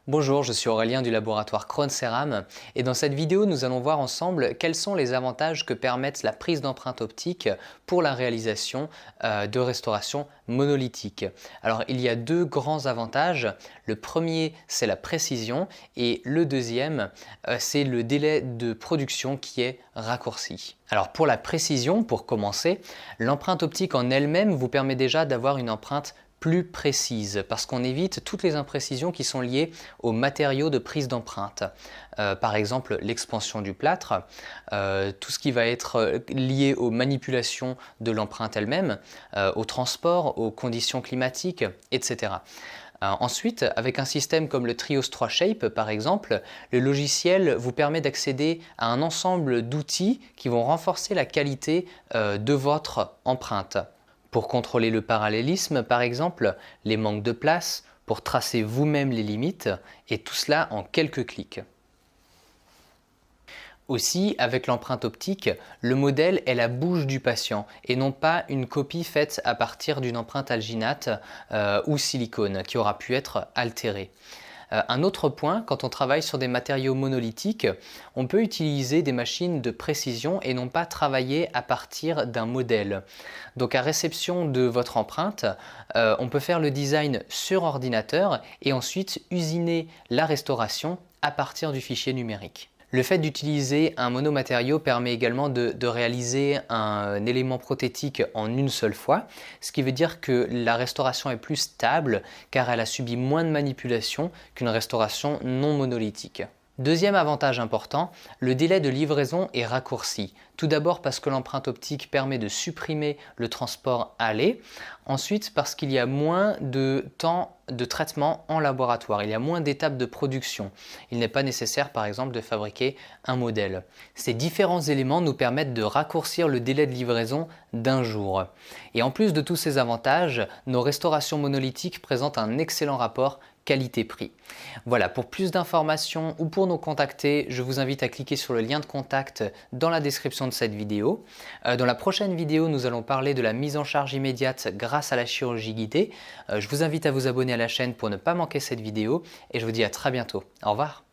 Bonjour, je suis Aurélien du laboratoire Krohn-Ceram et dans cette vidéo nous allons voir ensemble quels sont les avantages que permettent la prise d'empreinte optique pour la réalisation de restauration monolithique. Alors il y a deux grands avantages. Le premier c'est la précision et le deuxième c'est le délai de production qui est raccourci. Alors pour la précision, pour commencer, l'empreinte optique en elle-même vous permet déjà d'avoir une empreinte plus précise parce qu'on évite toutes les imprécisions qui sont liées aux matériaux de prise d'empreinte. Par exemple l'expansion du plâtre, tout ce qui va être lié aux manipulations de l'empreinte elle-même, au transport, aux conditions climatiques, etc. Ensuite, avec un système comme le Trios 3 Shape par exemple, le logiciel vous permet d'accéder à un ensemble d'outils qui vont renforcer la qualité de votre empreinte. Pour contrôler le parallélisme par exemple, les manques de place, pour tracer vous-même les limites, et tout cela en quelques clics. Aussi, avec l'empreinte optique, le modèle est la bouche du patient et non pas une copie faite à partir d'une empreinte alginate ou silicone qui aura pu être altérée. Un autre point, quand on travaille sur des matériaux monolithiques, on peut utiliser des machines de précision et non pas travailler à partir d'un modèle. Donc à réception de votre empreinte, on peut faire le design sur ordinateur et ensuite usiner la restauration à partir du fichier numérique. Le fait d'utiliser un monomatériau permet également de réaliser un élément prothétique en une seule fois, ce qui veut dire que la restauration est plus stable car elle a subi moins de manipulations qu'une restauration non monolithique. Deuxième avantage important, le délai de livraison est raccourci. Tout d'abord parce que l'empreinte optique permet de supprimer le transport aller. Ensuite parce qu'il y a moins de temps de traitement en laboratoire, il y a moins d'étapes de production. Il n'est pas nécessaire par exemple de fabriquer un modèle. Ces différents éléments nous permettent de raccourcir le délai de livraison d'un jour. Et en plus de tous ces avantages, nos restaurations monolithiques présentent un excellent rapport qualité-prix. Voilà, pour plus d'informations ou pour nous contacter, je vous invite à cliquer sur le lien de contact dans la description de cette vidéo. Dans la prochaine vidéo, nous allons parler de la mise en charge immédiate grâce à la chirurgie guidée. Je vous invite à vous abonner à la chaîne pour ne pas manquer cette vidéo et je vous dis à très bientôt. Au revoir.